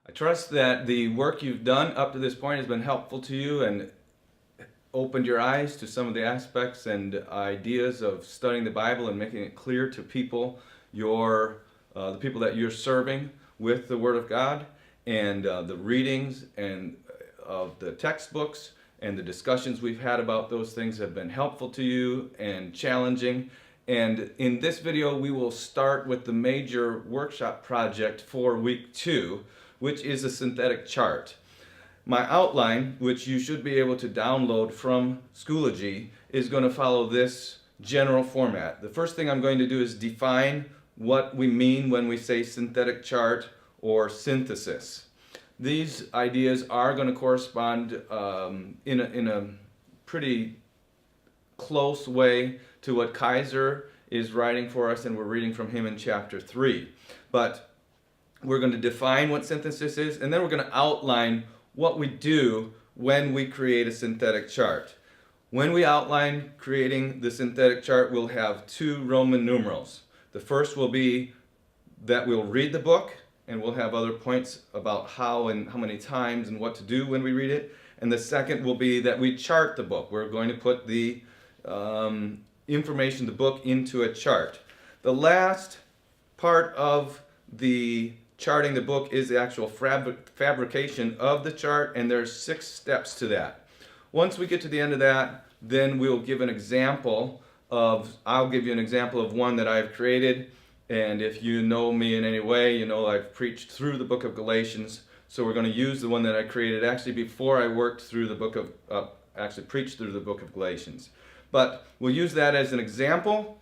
I trust that the work you've done up to this point has been helpful to you and opened your eyes to some of the aspects and ideas of studying the Bible and making it clear to people, the people that you're serving with the Word of God, and the readings and of the textbooks and the discussions we've had about those things have been helpful to you and challenging. And in this video, we will start with the major workshop project for week 2, which is a synthetic chart. My outline, which you should be able to download from Schoology, is going to follow this general format. The first thing I'm going to do is define what we mean when we say synthetic chart or synthesis. These ideas are going to correspond in a pretty close way to what Kaiser is writing for us, and we're reading from him in chapter 3. But we're going to define what synthesis is, and then we're going to outline what we do when we create a synthetic chart. When we outline creating the synthetic chart, we'll have 2 Roman numerals. The first will be that we'll read the book, and we'll have other points about how and how many times and what to do when we read it. And the second will be that we chart the book. We're going to put the information, the book, into a chart. The last part of the charting the book is the actual fabrication of the chart, and there's 6 steps to that. Once we get to the end of that, then we'll give an example I'll give you an example of one that I've created. And if you know me in any way, you know I've preached through the book of Galatians. So we're going to use the one that I created actually before I worked through the book of, preached through the book of Galatians. But we'll use that as an example.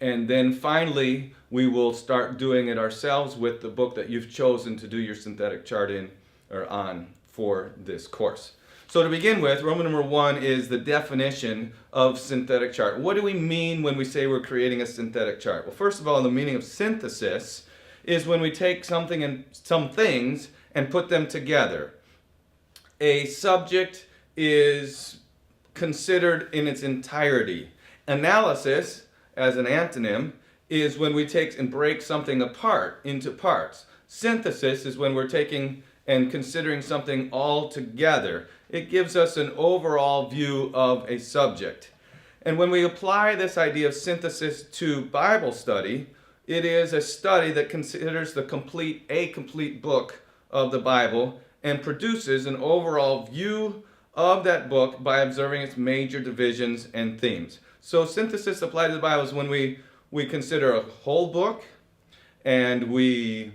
And then finally, we will start doing it ourselves with the book that you've chosen to do your synthetic chart in or on for this course. So to begin with, Roman number 1 is the definition of synthetic chart. What do we mean when we say we're creating a synthetic chart? Well, first of all, the meaning of synthesis is when we take something and some things and put them together. A subject is considered in its entirety. Analysis, as an antonym, is when we take and break something apart into parts. Synthesis is when we're taking and considering something all together. It gives us an overall view of a subject. And when we apply this idea of synthesis to Bible study, it is a study that considers a complete book of the Bible and produces an overall view of that book by observing its major divisions and themes. So synthesis applied to the Bible is when we consider a whole book and we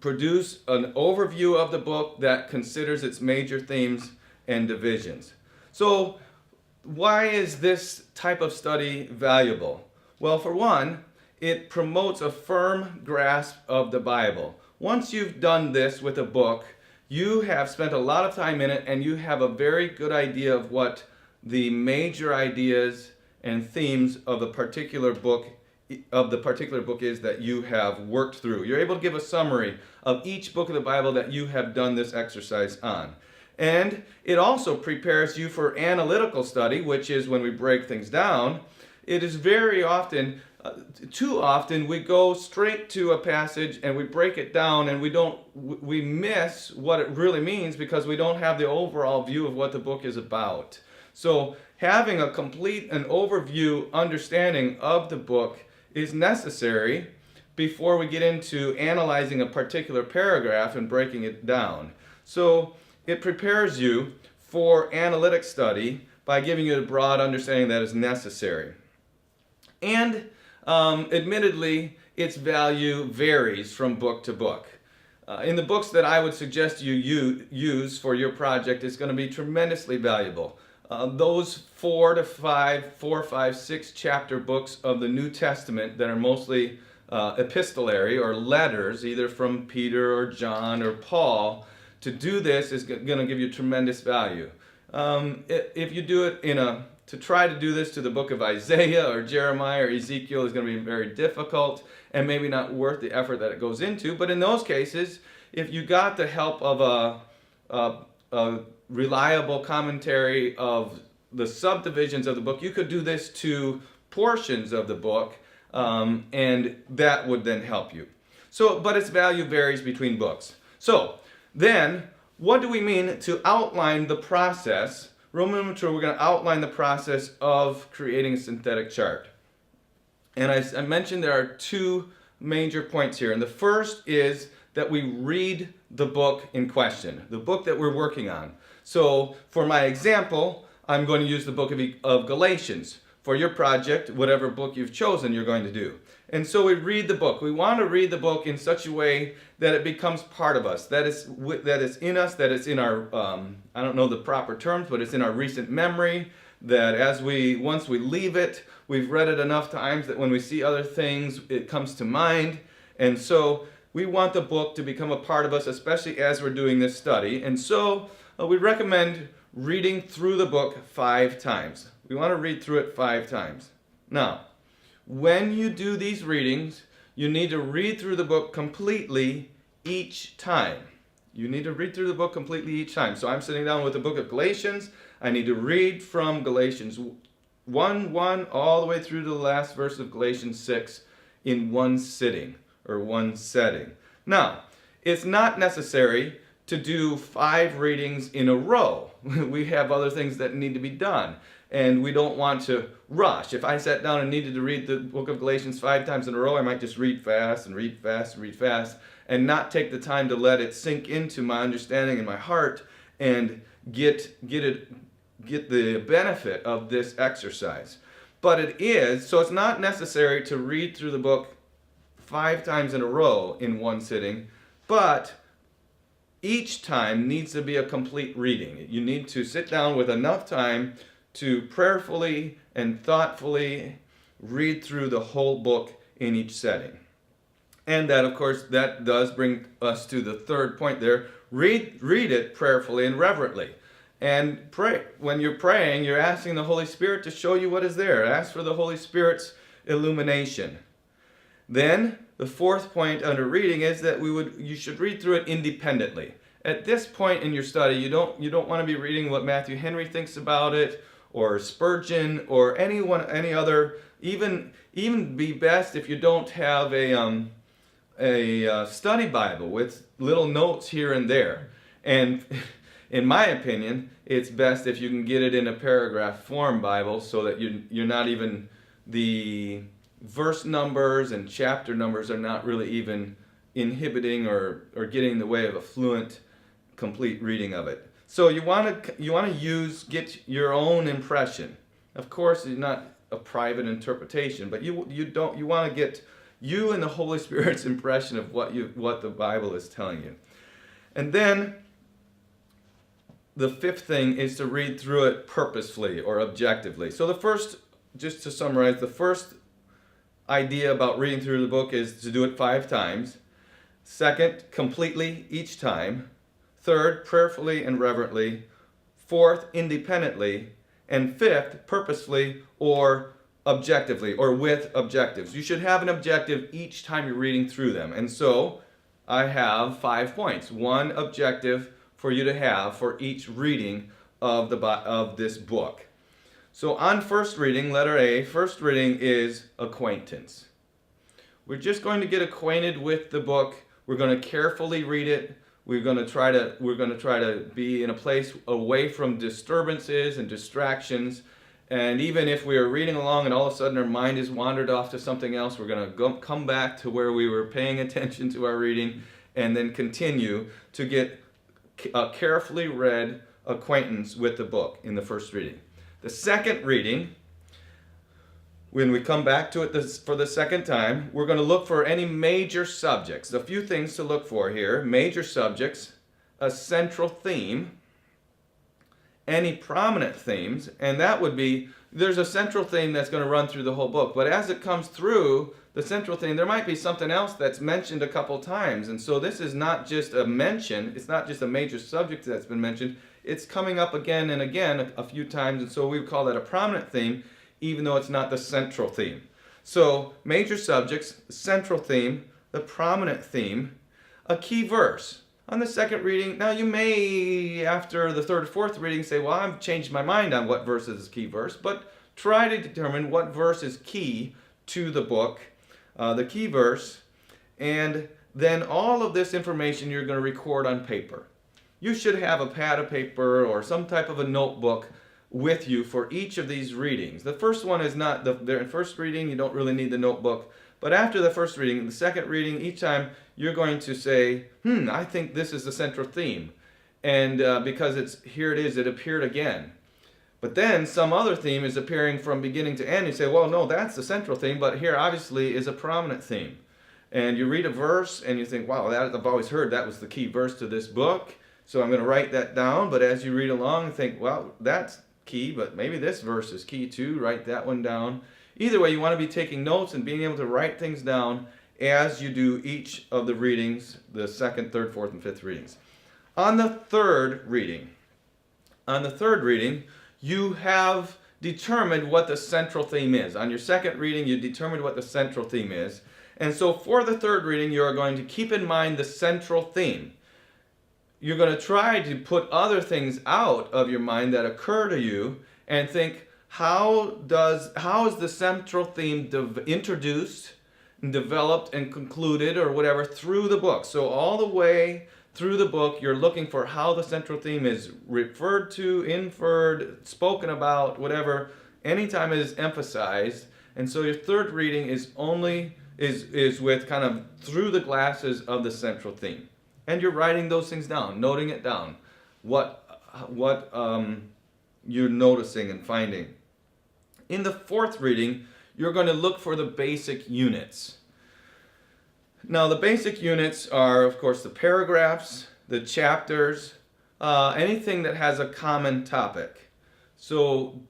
produce an overview of the book that considers its major themes and divisions. So why is this type of study valuable? Well, for one, it promotes a firm grasp of the Bible. Once you've done this with a book, you have spent a lot of time in it and you have a very good idea of what the major ideas and themes of the particular book is that you have worked through. You're able to give a summary of each book of the Bible that you have done this exercise on. And it also prepares you for analytical study, which is when we break things down. It is very often, too often, we go straight to a passage and we break it down and we miss what it really means because we don't have the overall view of what the book is about. So having a complete and overview understanding of the book is necessary before we get into analyzing a particular paragraph and breaking it down. So it prepares you for analytic study by giving you a broad understanding that is necessary. And admittedly, its value varies from book to book. In the books that I would suggest you use for your project is going to be tremendously valuable. Those 4, 5, 6 chapter books of the New Testament that are mostly epistolary or letters, either from Peter or John or Paul, to do this is going to give you tremendous value. If you do it to try to do this to the book of Isaiah or Jeremiah or Ezekiel is going to be very difficult and maybe not worth the effort that it goes into. But in those cases, if you got the help of a reliable commentary of the subdivisions of the book, you could do this to portions of the book, and that would then help you. So, but its value varies between books. So then, what do we mean to outline the process? Roman numeral, we're going to outline the process of creating a synthetic chart. And I mentioned there are two major points here. And the first is that we read the book in question, the book that we're working on. So for my example, I'm going to use the book of Galatians. For your project, whatever book you've chosen, you're going to do. And so we read the book. We want to read the book in such a way that it becomes part of us, that is in us, that it's in our, I don't know the proper terms, but it's in our recent memory, that once we leave it, we've read it enough times that when we see other things, it comes to mind. And so we want the book to become a part of us, especially as we're doing this study. And so we recommend reading through the book 5 times. We want to read through it 5 times. Now, when you do these readings, you need to read through the book completely each time. You need to read through the book completely each time. So I'm sitting down with the book of Galatians. I need to read from Galatians 1:1 all the way through to the last verse of Galatians 6 in one sitting or one setting. Now, it's not necessary to do 5 readings in a row. We have other things that need to be done, and we don't want to rush. If I sat down and needed to read the book of Galatians 5 times in a row, I might just read fast and read fast and read fast and not take the time to let it sink into my understanding and my heart and get the benefit of this exercise. But it's not necessary to read through the book 5 times in a row in one sitting, but each time needs to be a complete reading. You need to sit down with enough time to prayerfully and thoughtfully read through the whole book in each setting. And that, of course, that does bring us to the third point there. Read it prayerfully and reverently. And pray. When you're praying, you're asking the Holy Spirit to show you what is there. Ask for the Holy Spirit's illumination. Then, the fourth point under reading is that you should read through it independently. At this point in your study, you don't want to be reading what Matthew Henry thinks about it, or Spurgeon, or any other. Even be best if you don't have a study Bible with little notes here and there. And in my opinion, it's best if you can get it in a paragraph form Bible, so that you're not even the verse numbers and chapter numbers are not really even inhibiting or getting in the way of a fluent, complete reading of it. So you want to get your own impression. Of course, it's not a private interpretation, but you want to get you and the Holy Spirit's impression of what the Bible is telling you. And then the fifth thing is to read through it purposefully or objectively. So just to summarize, the first idea about reading through the book is to do it 5 times. Second, completely each time. Third, prayerfully and reverently. Fourth, independently. And fifth, purposefully or objectively, or with objectives. You should have an objective each time you're reading through them. And so I have 5 points. 1 objective for you to have for each reading of this book. So on first reading, letter A, first reading is acquaintance. We're just going to get acquainted with the book. We're going to carefully read it. We're going to try to be in a place away from disturbances and distractions. And even if we are reading along and all of a sudden our mind has wandered off to something else, we're going to come back to where we were paying attention to our reading and then continue to get a carefully read acquaintance with the book in the first reading. The second reading, when we come back to it for the second time, we're going to look for any major subjects. A few things to look for here. Major subjects, a central theme, any prominent themes, and that would be, there's a central theme that's going to run through the whole book, but as it comes through the central theme, there might be something else that's mentioned a couple times, and so this is not just a mention, it's not just a major subject that's been mentioned, it's coming up again and again a few times, and so we would call that a prominent theme, even though it's not the central theme. So, major subjects, central theme, the prominent theme, a key verse. On the second reading, now you may, after the third or fourth reading, say, well, I've changed my mind on what verse is key verse, but try to determine what verse is key to the book, the key verse, and then all of this information you're going to record on paper. You should have a pad of paper or some type of a notebook with you for each of these readings. The first one is not the first reading, you don't really need the notebook. But after the first reading, the second reading, each time you're going to say, I think this is the central theme. And because here it is, it appeared again. But then some other theme is appearing from beginning to end. You say, well, no, that's the central theme, but here obviously is a prominent theme. And you read a verse and you think, wow, I've always heard that was the key verse to this book, so I'm going to write that down. But as you read along, you think, well, that's key, but maybe this verse is key too. Write that one down. Either way, you want to be taking notes and being able to write things down as you do each of the readings, the second, third, fourth, and fifth readings. On the third reading, you have determined what the central theme is. On your second reading, you determined what the central theme is. And so for the third reading, you are going to keep in mind the central theme. You're going to try to put other things out of your mind that occur to you and think, how is the central theme introduced and developed and concluded or whatever through the book? So all the way through the book, you're looking for how the central theme is referred to, inferred, spoken about, whatever. Anytime it is emphasized. And so your third reading is with kind of through the glasses of the central theme. And you're writing those things down, noting it down, what you're noticing and finding. In the fourth reading, you're going to look for the basic units. Now, the basic units are, of course, the paragraphs, the chapters, anything that has a common topic. So,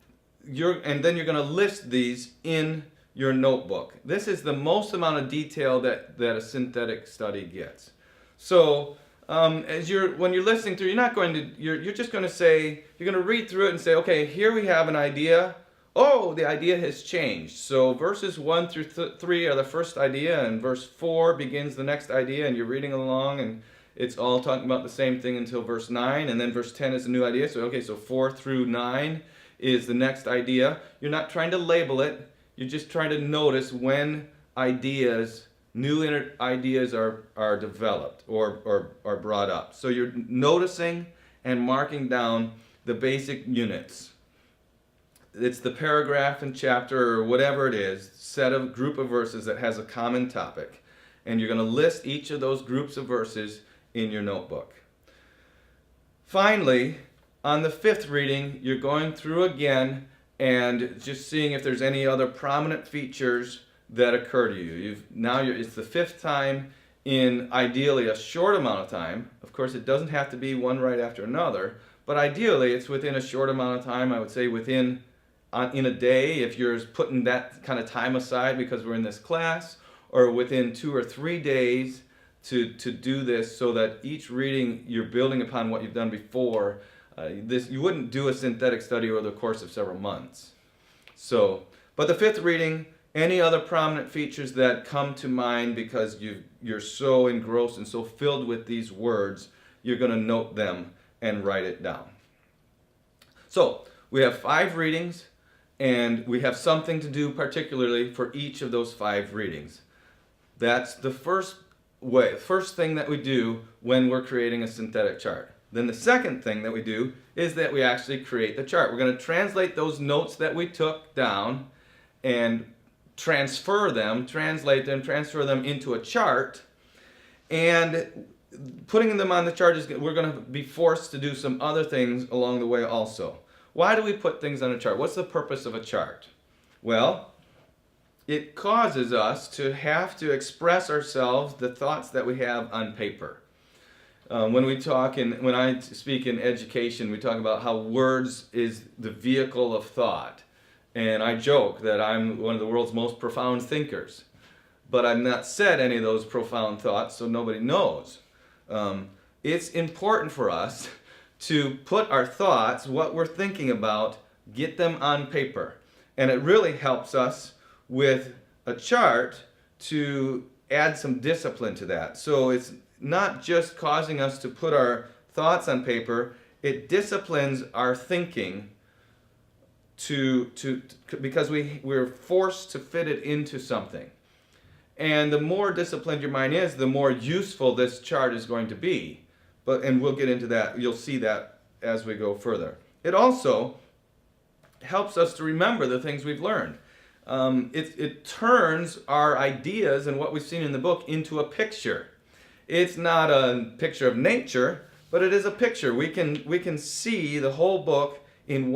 then you're going to list these in your notebook. This is the most amount of detail that a synthetic study gets. So, when you're listening through, you're just going to say, you're going to read through it and say, okay, here we have an idea. Oh, the idea has changed. So verses 1 through 3 are the first idea, and verse 4 begins the next idea, and you're reading along, and it's all talking about the same thing until verse 9, and then verse 10 is a new idea. So 4 through 9 is the next idea. You're not trying to label it. You're just trying to notice when new ideas are developed or are brought up. So you're noticing and marking down the basic units. It's the paragraph and chapter or whatever it is, group of verses that has a common topic. And you're going to list each of those groups of verses in your notebook. Finally, on the fifth reading, you're going through again and just seeing if there's any other prominent features that occur to you. It's the fifth time in ideally a short amount of time. Of course, it doesn't have to be one right after another, but ideally it's within a short amount of time. I would say in a day, if you're putting that kind of time aside because we're in this class, or within 2 or 3 days to do this, so that each reading you're building upon what you've done before. You wouldn't do a synthetic study over the course of several months. But the fifth reading, any other prominent features that come to mind because you're so engrossed and so filled with these words, you're going to note them and write it down. So we have 5 readings, and we have something to do particularly for each of those 5 readings. That's the first thing that we do when we're creating a synthetic chart. Then the second thing that we do is that we actually create the chart. We're going to translate those notes that we took down and transfer them into a chart. And putting them on the chart we're going to be forced to do some other things along the way also. Why do we put things on a chart? What's the purpose of a chart? Well, it causes us to have to express ourselves, the thoughts that we have on paper. When I speak in education, we talk about how words is the vehicle of thought. And I joke that I'm one of the world's most profound thinkers. But I've not said any of those profound thoughts, so nobody knows. It's important for us to put our thoughts, what we're thinking about, get them on paper. And it really helps us with a chart to add some discipline to that. So it's not just causing us to put our thoughts on paper, it disciplines our thinking because we're forced to fit it into something. And the more disciplined your mind is, the more useful this chart is going to be. And we'll get into that. You'll see that as we go further. It also helps us to remember the things we've learned. It turns our ideas and what we've seen in the book into a picture. It's not a picture of nature, but it is a picture. We can see the whole book on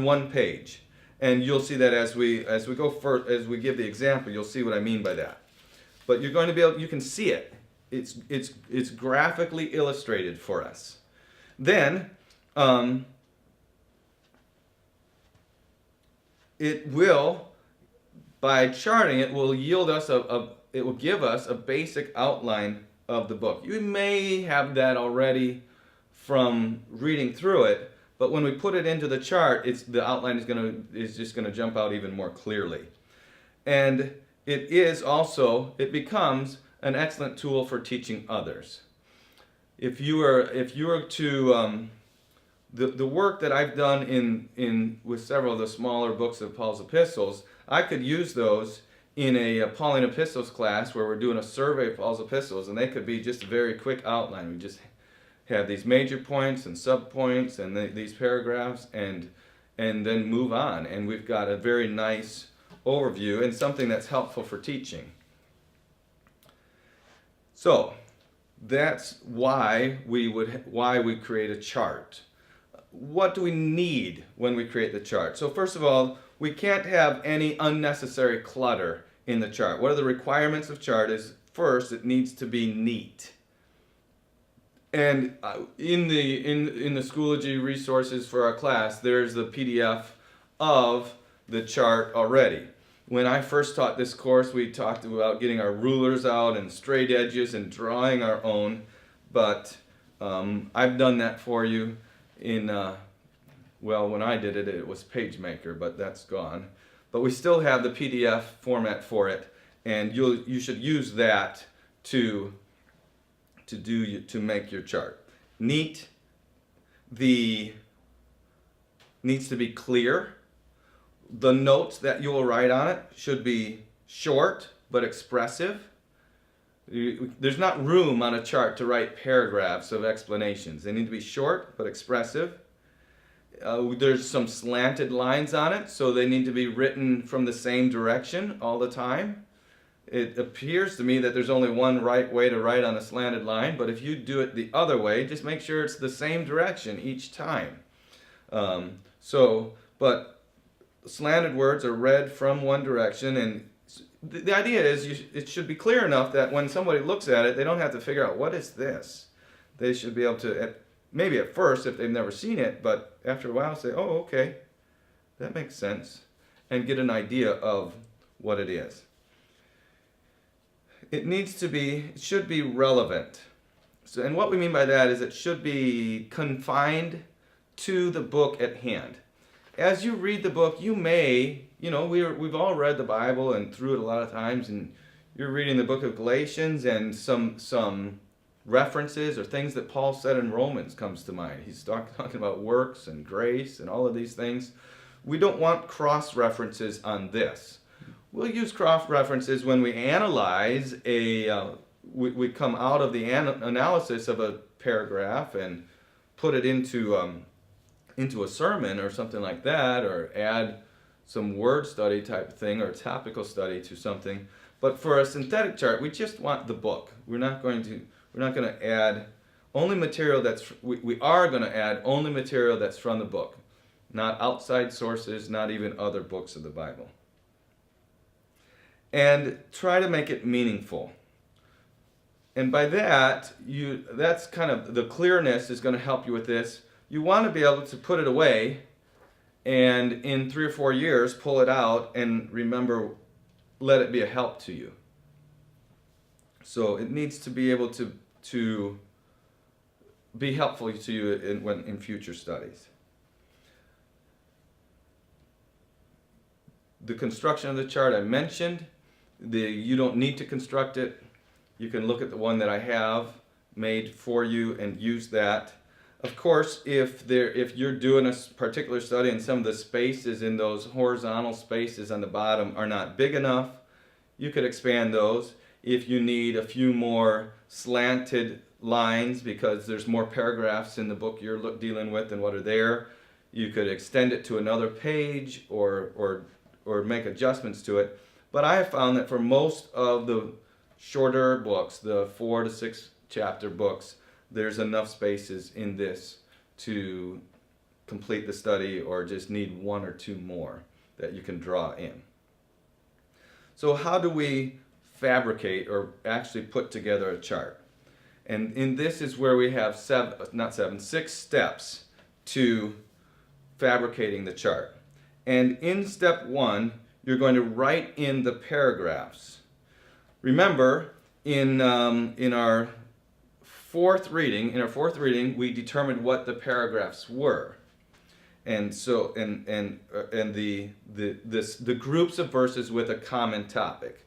one page, and you'll see that as we give the example. You'll see what I mean by that. But you're going to be able. You can see it. It's graphically illustrated for us. Then it will, by charting it, will yield us it will give us a basic outline of the book. You may have that already from reading through it, but when we put it into the chart, the outline is just going to jump out even more clearly. And it becomes an excellent tool for teaching others. If you were to the work that I've done with several of the smaller books of Paul's epistles, I could use those in a Pauline epistles class where we're doing a survey of Paul's epistles, and they could be just a very quick outline. We just have these major points and subpoints and these paragraphs, and then move on, and we've got a very nice overview and something that's helpful for teaching. So that's why we create a chart. What do we need when we create the chart? So first of all, we can't have any unnecessary clutter in the chart. What are the requirements of chart is, first, it needs to be neat. And in the Schoology resources for our class, there's the PDF of the chart already. When I first taught this course, we talked about getting our rulers out and straight edges and drawing our own, but I've done that for you when I did it, it was PageMaker, but that's gone. But we still have the PDF format for it, and you should use that to make your chart. Neat. Needs to be clear. The notes that you will write on it should be short but expressive. There's not room on a chart to write paragraphs of explanations. They need to be short but expressive. There's some slanted lines on it, so they need to be written from the same direction all the time. It appears to me that there's only one right way to write on a slanted line, but if you do it the other way, just make sure it's the same direction each time. But slanted words are read from one direction, and the idea is it should be clear enough that when somebody looks at it, they don't have to figure out, what is this? They should be able to, maybe at first, if they've never seen it, but after a while say, oh, okay, that makes sense, and get an idea of what it is. It should be relevant. So, and what we mean by that is it should be confined to the book at hand. As you read the book, you may, we've all read the Bible and through it a lot of times, and you're reading the book of Galatians, and some references or things that Paul said in Romans comes to mind. He's talking about works and grace and all of these things. We don't want cross references on this. We'll use cross references when we analyze we come out of the analysis of a paragraph and put it into a sermon or something like that, or add some word study type thing or topical study to something. But for a synthetic chart, we just want the book. We're not going to add only material we are going to add only material that's from the book, not outside sources, not even other books of the Bible. And try to make it meaningful. And by that, that's kind of the clearness is going to help you with this. You want to be able to put it away and in 3 or 4 years pull it out and remember, let it be a help to you. So it needs to be able to be helpful to you in future studies. The construction of the chart I mentioned. You don't need to construct it. You can look at the one that I have made for you and use that. Of course, if you're doing a particular study and some of the spaces in those horizontal spaces on the bottom are not big enough, you could expand those. If you need a few more slanted lines because there's more paragraphs in the book you're dealing with than what are there, you could extend it to another page or make adjustments to it. But I have found that for most of the shorter books, the 4 to 6 chapter books, there's enough spaces in this to complete the study, or just need 1 or 2 more that you can draw in. So how do we fabricate or actually put together a chart? And in this is where we have 6 steps to fabricating the chart. And in step 1, you're going to write in the paragraphs. Remember, in our fourth reading, we determined what the paragraphs were, and so the groups of verses with a common topic.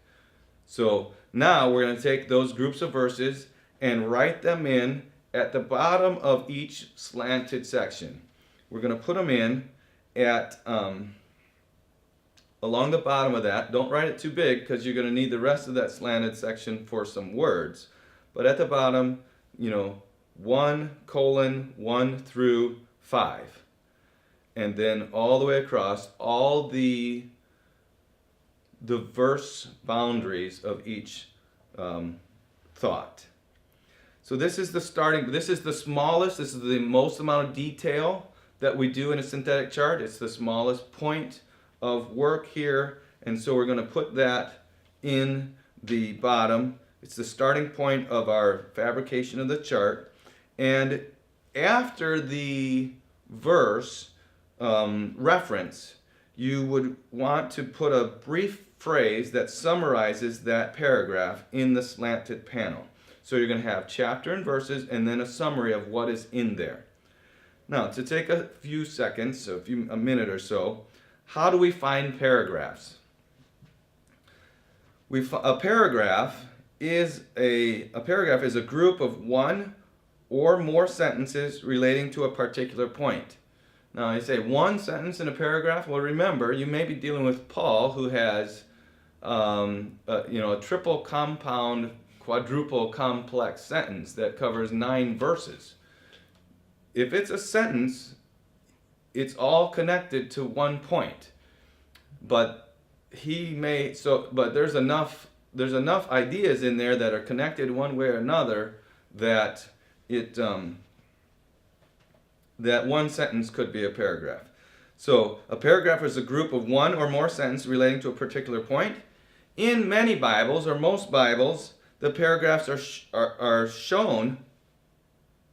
So now we're going to take those groups of verses and write them in at the bottom of each slanted section. We're going to put them in at along the bottom of that. Don't write it too big because you're going to need the rest of that slanted section for some words. But at the bottom, 1:1 through 5. And then all the way across, all the verse boundaries of each thought. So this is the smallest, this is the most amount of detail that we do in a synthetic chart. It's the smallest point of work here, and so we're going to put that in the bottom. It's the starting point of our fabrication of the chart. And after the verse reference, you would want to put a brief phrase that summarizes that paragraph in the slanted panel. So you're going to have chapter and verses and then a summary of what is in there. Now, to take a few seconds, a minute or so, how do we find paragraphs? A paragraph is a group of 1 or more sentences relating to a particular point. Now, I say 1 sentence in a paragraph. Well, remember, you may be dealing with Paul, who has a triple compound, quadruple complex sentence that covers 9 verses. If it's a sentence, it's all connected to one point. But there's enough ideas in there that are connected one way or another that that one sentence could be a paragraph. So a paragraph is a group of 1 or more sentences relating to a particular point. In many Bibles, or most Bibles, the paragraphs are shown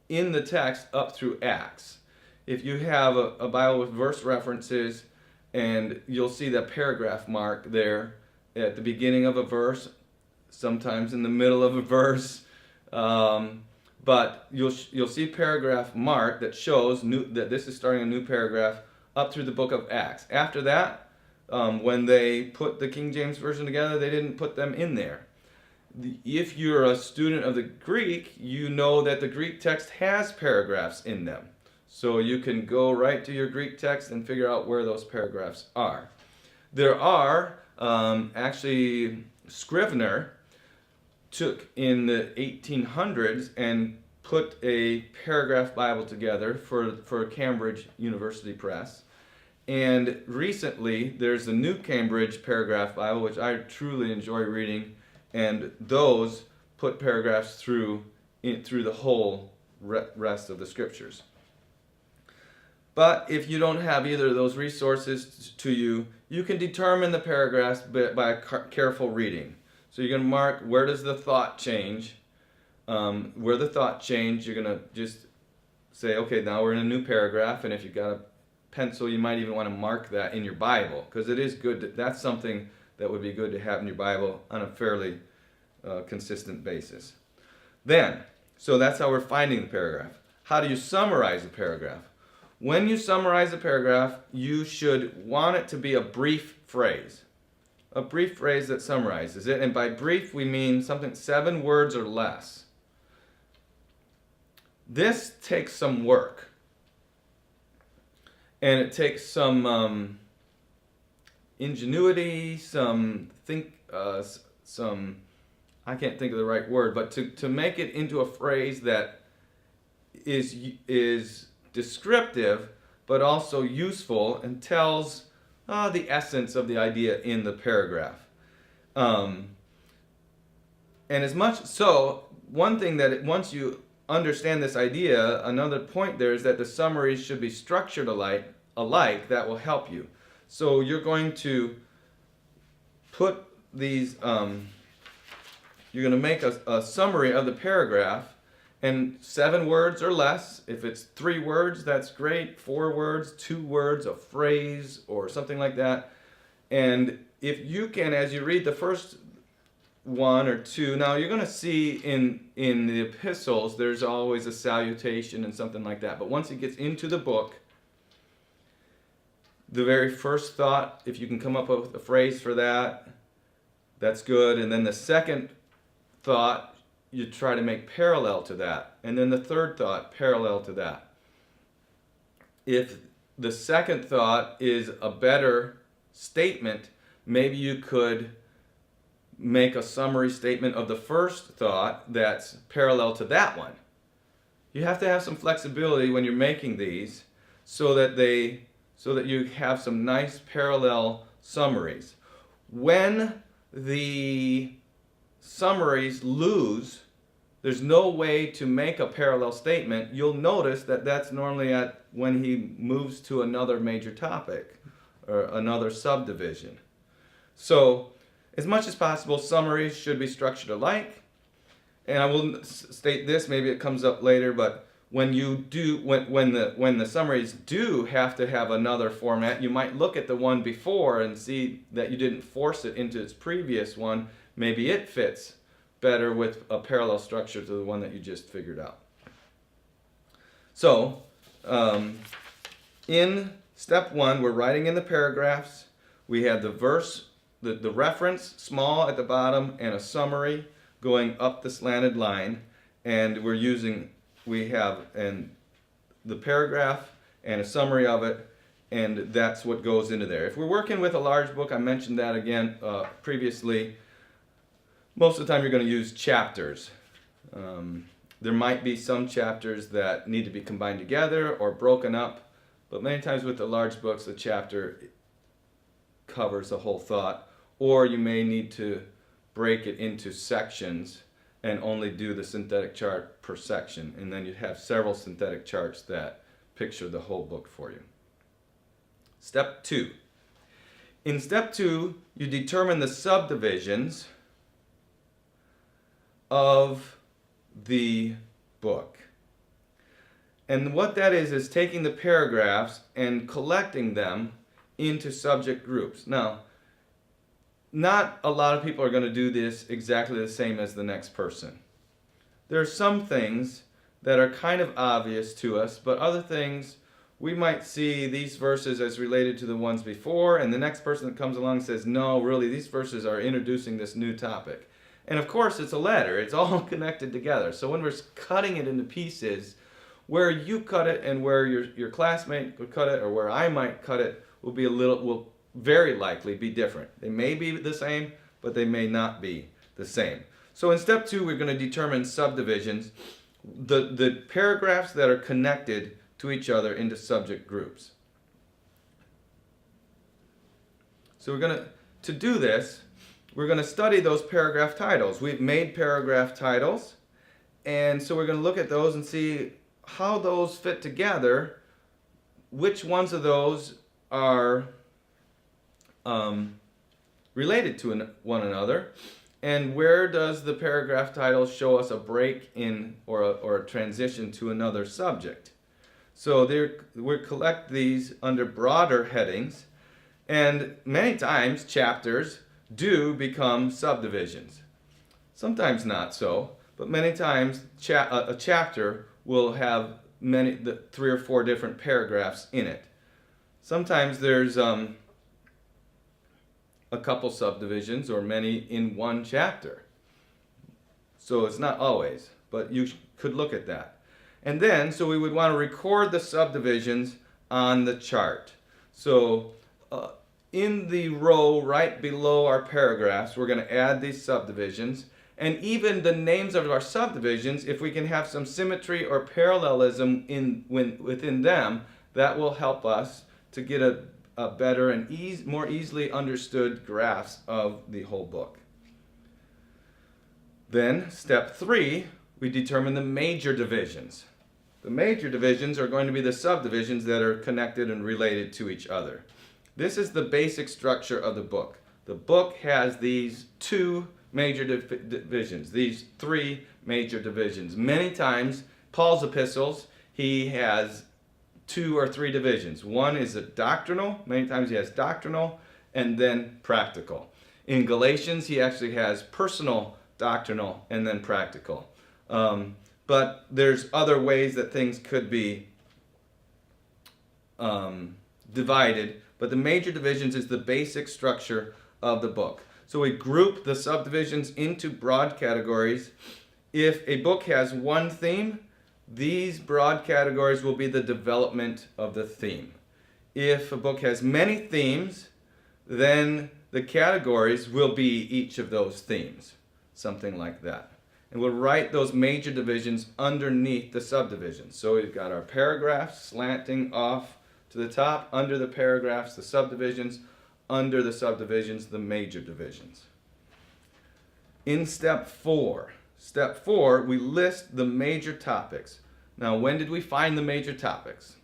in the text up through Acts. If you have a Bible with verse references, and you'll see that paragraph mark there at the beginning of a verse, sometimes in the middle of a verse, but you'll see paragraph mark that shows that this is starting a new paragraph up through the book of Acts. After that, when they put the King James Version together, they didn't put them in there. If you're a student of the Greek, you know that the Greek text has paragraphs in them. So you can go right to your Greek text and figure out where those paragraphs are. There are, actually, Scrivener took in the 1800s and put a paragraph Bible together for Cambridge University Press. And recently, there's a new Cambridge Paragraph Bible, which I truly enjoy reading, and those put paragraphs through the whole rest of the scriptures. But if you don't have either of those resources to you, you can determine the paragraphs by careful reading. So you're going to mark where does the thought change. Where the thought changed, you're going to just say, okay, now we're in a new paragraph, and if you've got a pencil, you might even want to mark that in your Bible, because it is good. That's something that would be good to have in your Bible on a fairly consistent basis. So that's how we're finding the paragraph. How do you summarize a paragraph? When you summarize a paragraph, you should want it to be a brief phrase. A brief phrase that summarizes it. And by brief, we mean something 7 words or less. This takes some work. And it takes some ingenuity, some I can't think of the right word, but to make it into a phrase that is descriptive, but also useful and tells the essence of the idea in the paragraph. And as much so, one thing that once you understand this idea, another point there is that the summaries should be structured alike. That will help you. So you're going to put these, you're going to make a summary of the paragraph, and 7 words or less. If it's 3 words, that's great. 4 words, 2 words, a phrase, or something like that. And if you can, as you read the first 1 or 2, now you're going to see in the epistles, there's always a salutation and something like that. But once it gets into the book, the very first thought, if you can come up with a phrase for that, that's good. And then the second thought, you try to make parallel to that. And then the third thought, parallel to that. If the second thought is a better statement, maybe you could make a summary statement of the first thought that's parallel to that one. You have to have some flexibility when you're making these so that you have some nice parallel summaries. When the summaries lose, there's no way to make a parallel statement. You'll notice that that's normally at when he moves to another major topic or another subdivision. So as much as possible, summaries should be structured alike. And I will state this, maybe it comes up later, but when the summaries do have to have another format, you might look at the one before and see that you didn't force it into its previous one. Maybe it fits better with a parallel structure to the one that you just figured out. So, in step 1, we're writing in the paragraphs. We have the verse, the reference, small at the bottom, and a summary going up the slanted line. And we have the paragraph and a summary of it, and that's what goes into there. If we're working with a large book, I mentioned that again previously, most of the time you're going to use chapters. There might be some chapters that need to be combined together or broken up, but many times with the large books, the chapter covers the whole thought, or you may need to break it into sections and only do the synthetic chart per section, and then you have several synthetic charts that picture the whole book for you. Step 2. In step 2, you determine the subdivisions of the book. And what that is taking the paragraphs and collecting them into subject groups. Now, not a lot of people are going to do this exactly the same as the next person. There are some things that are kind of obvious to us, but other things we might see these verses as related to the ones before, and the next person that comes along says, no, really, these verses are introducing this new topic. And of course, it's a letter. It's all connected together. So when we're cutting it into pieces, where you cut it and where your classmate would cut it or where I might cut it will very likely be different. They may be the same, but they may not be the same. So in step 2, we're going to determine subdivisions, the paragraphs that are connected to each other into subject groups. So to do this, we're going to study those paragraph titles. We've made paragraph titles, and so we're going to look at those and see how those fit together, which ones of those are related to one another, and where does the paragraph title show us a break in or a transition to another subject. So we collect these under broader headings, and many times chapters do become subdivisions. Sometimes not so, but many times a chapter will have 3 or 4 different paragraphs in it. Sometimes there's a couple subdivisions or many in one chapter. So it's not always, but you could look at that. And then, so we would want to record the subdivisions on the chart. So in the row right below our paragraphs, we're going to add these subdivisions. And even the names of our subdivisions, if we can have some symmetry or parallelism within them, that will help us to get a better and more easily understood grasp of the whole book. Then, step 3, we determine the major divisions. The major divisions are going to be the subdivisions that are connected and related to each other. This is the basic structure of the book. The book has these 2 major divisions, these 3 major divisions. Many times, Paul's epistles, he has 2 or 3 divisions. One is a doctrinal, many times he has doctrinal, and then practical. In Galatians, he actually has personal, doctrinal, and then practical. But there's other ways that things could be divided, but the major divisions is the basic structure of the book. So we group the subdivisions into broad categories. If a book has one theme, these broad categories will be the development of the theme. If a book has many themes, then the categories will be each of those themes, something like that. And we'll write those major divisions underneath the subdivisions. So we've got our paragraphs slanting off to the top, under the paragraphs, the subdivisions, under the subdivisions, the major divisions. In step 4, we list the major topics. Now, when did we find the major topics?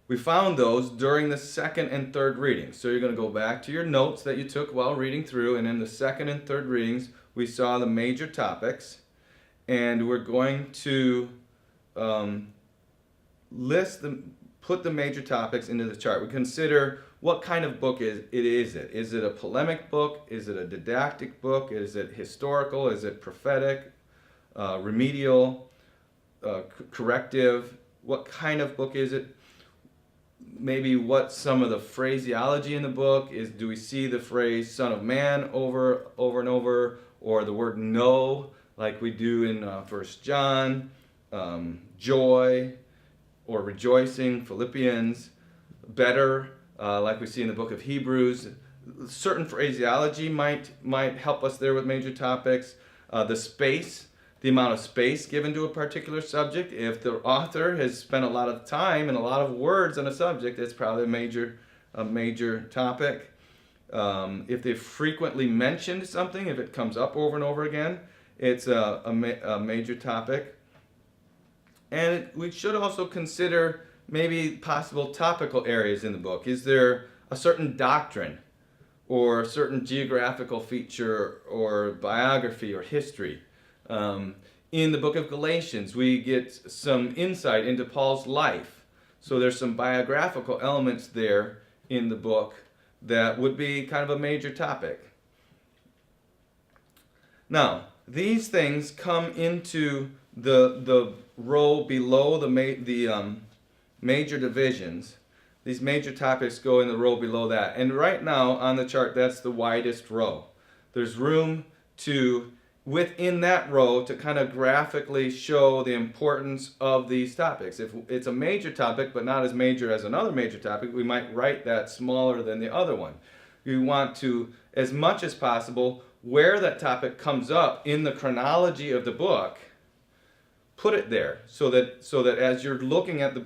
We found those during the second and third readings. So you're going to go back to your notes that you took while reading through, and in the second and third readings, we saw the major topics, and we're going to put the major topics into the chart. We consider what kind of book is it. Is it a polemic book? Is it a didactic book? Is it historical? Is it prophetic, remedial, corrective? What kind of book is it? Maybe what some of the phraseology in the book is. Do we see the phrase Son of Man over and over, or the word no, like we do in 1 John, joy, or rejoicing, Philippians, better, like we see in the book of Hebrews. Certain phraseology might help us there with major topics. The amount of space given to a particular subject. If the author has spent a lot of time and a lot of words on a subject, it's probably a major topic. If they've frequently mentioned something, if it comes up over and over again, it's a major topic. And we should also consider maybe possible topical areas in the book. Is there a certain doctrine or a certain geographical feature or biography or history? In the book of Galatians, we get some insight into Paul's life. So there's some biographical elements there in the book that would be kind of a major topic. Now, these things come into the row below the major divisions. These major topics go in the row below that. And right now on the chart, that's the widest row. There's room within that row to kind of graphically show the importance of these topics. If it's a major topic, but not as major as another major topic, we might write that smaller than the other one. We want to, as much as possible, where that topic comes up in the chronology of the book, put it there so that as you're looking at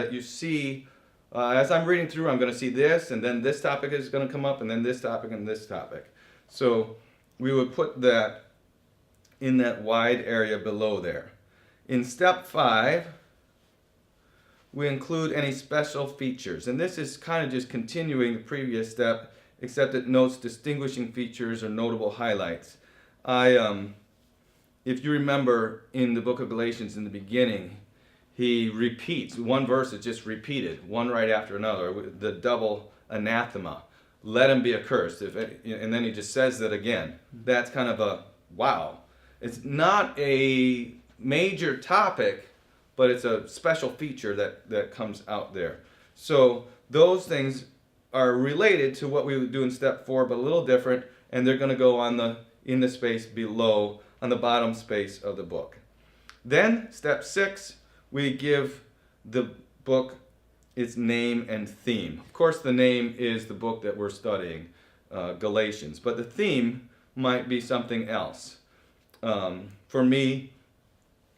it, you see, as I'm reading through, I'm going to see this, and then this topic is going to come up, and then this topic and this topic. So we would put that in that wide area below there. In step 5, we include any special features. And this is kind of just continuing the previous step, except it notes distinguishing features or notable highlights. If you remember in the book of Galatians in the beginning, he repeats, one verse is just repeated, one right after another, the double anathema. Let him be accursed. And then he just says that again. That's kind of a wow. It's not a major topic, but it's a special feature that comes out there. So those things are related to what we would do in step 4, but a little different, and they're going to go in the space below, on the bottom space of the book. Then, step 6, we give the book its name and theme. Of course, the name is the book that we're studying, Galatians, but the theme might be something else. For me,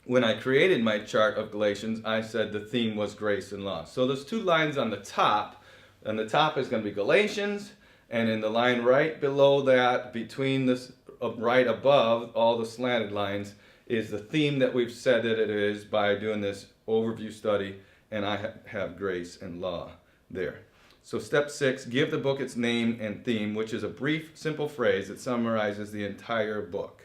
when I created my chart of Galatians, I said the theme was grace and law. So there's two lines on the top, and the top is going to be Galatians, and in the line right below that, between this, right above all the slanted lines, is the theme that we've said that it is by doing this overview study, and I have grace and law there. So step 6, give the book its name and theme, which is a brief, simple phrase that summarizes the entire book.